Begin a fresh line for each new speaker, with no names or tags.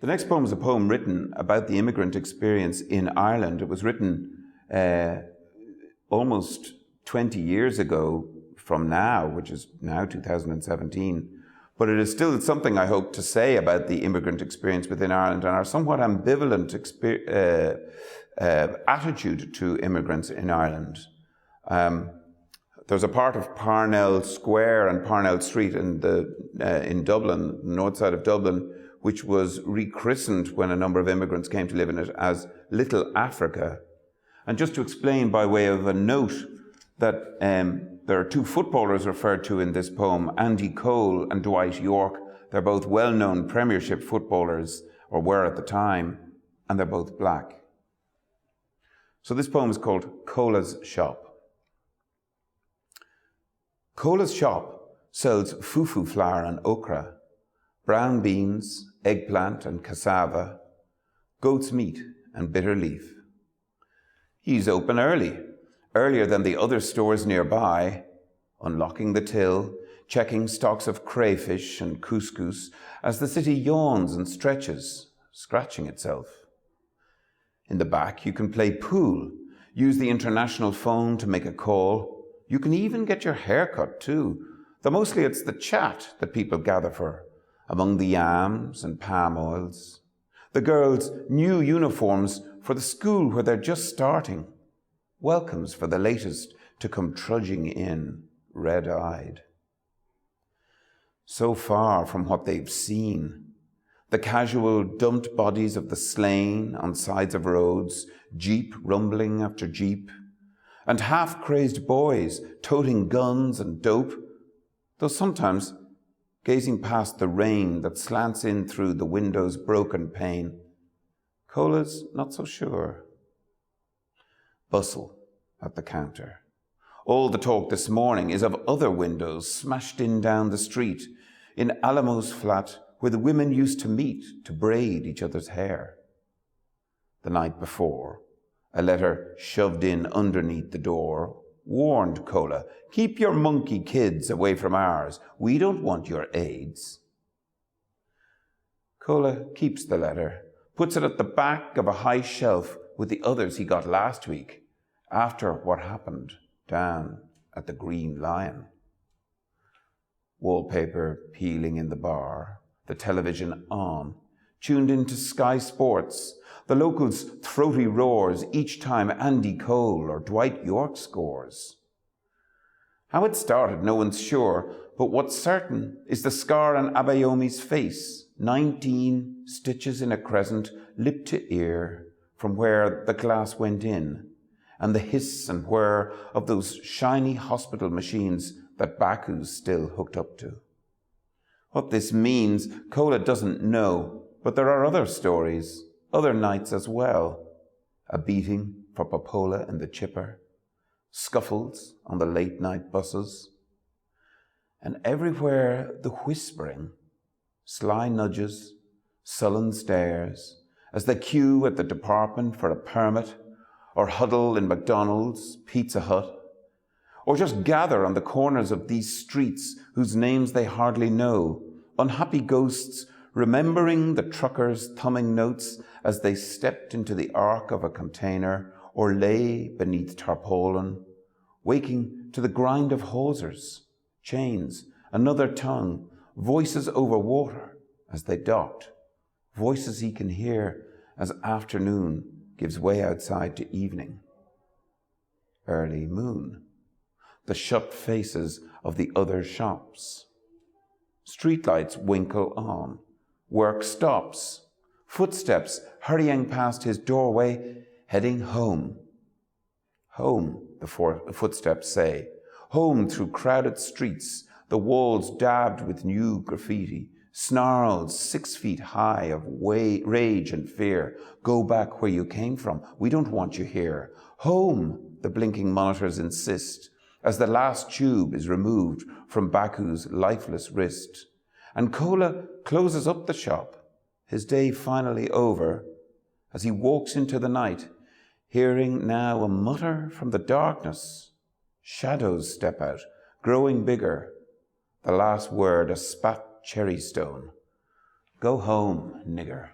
The next poem is a poem written about the immigrant experience in Ireland. It was written almost 20 years ago from now, which is now 2017. But it is still something I hope to say about the immigrant experience within Ireland and our somewhat ambivalent attitude to immigrants in Ireland. There's a part of Parnell Square and Parnell Street in Dublin, north side of Dublin, which was rechristened when a number of immigrants came to live in it as Little Africa. And just to explain by way of a note that there are two footballers referred to in this poem, Andy Cole and Dwight Yorke. They're both well-known Premiership footballers, or were at the time, and they're both black. So this poem is called Kola's Shop. Kola's shop sells fufu flour and okra, brown beans, eggplant and cassava, goat's meat and bitter leaf. He's open early, earlier than the other stores nearby, unlocking the till, checking stocks of crayfish and couscous as the city yawns and stretches, scratching itself. In the back, you can play pool, use the international phone to make a call. You can even get your hair cut too, though mostly it's the chat that people gather for, among the yams and palm oils. The girls' new uniforms for the school where they're just starting. Welcomes for the latest to come trudging in, red-eyed. So far from what they've seen, the casual dumped bodies of the slain on sides of roads, jeep rumbling after jeep, and half-crazed boys toting guns and dope, though sometimes gazing past the rain that slants in through the window's broken pane. Kola's not so sure. Bustle at the counter. All the talk this morning is of other windows smashed in down the street, in Alamo's flat, where the women used to meet to braid each other's hair. The night before, a letter shoved in underneath the door warned Kola, "Keep your monkey kids away from ours. We don't want your aids." Kola keeps the letter, puts it at the back of a high shelf with the others he got last week, after what happened down at the Green Lion. Wallpaper peeling in the bar, the television on, tuned into Sky Sports, the locals' throaty roars each time Andy Cole or Dwight Yorke scores. How it started, no one's sure, but what's certain is the scar on Abayomi's face, 19 stitches in a crescent, lip to ear, from where the glass went in, and the hiss and whir of those shiny hospital machines that Baku's still hooked up to. What this means, Kola doesn't know, but there are other stories, other nights as well. A beating for Popola in the chipper, scuffles on the late-night buses, and everywhere the whispering, sly nudges, sullen stares, as they queue at the department for a permit, or huddle in McDonald's, Pizza Hut, or just gather on the corners of these streets whose names they hardly know, unhappy ghosts remembering the truckers' thumbing notes as they stepped into the ark of a container or lay beneath tarpaulin, waking to the grind of hawsers, chains, another tongue, voices over water as they docked, voices he can hear as afternoon gives way outside to evening. Early moon, the shut faces of the other shops. Streetlights winkle on, work stops, footsteps hurrying past his doorway, heading home. Home, the footsteps say, home through crowded streets, the walls dabbed with new graffiti, snarls 6 feet high of rage and fear. Go back where you came from. We don't want you here. Home, the blinking monitors insist, as the last tube is removed from Baku's lifeless wrist. And Kola closes up the shop, his day finally over, as he walks into the night, hearing now a mutter from the darkness. Shadows step out, growing bigger. The last word a spat cherry stone. Go home, nigger.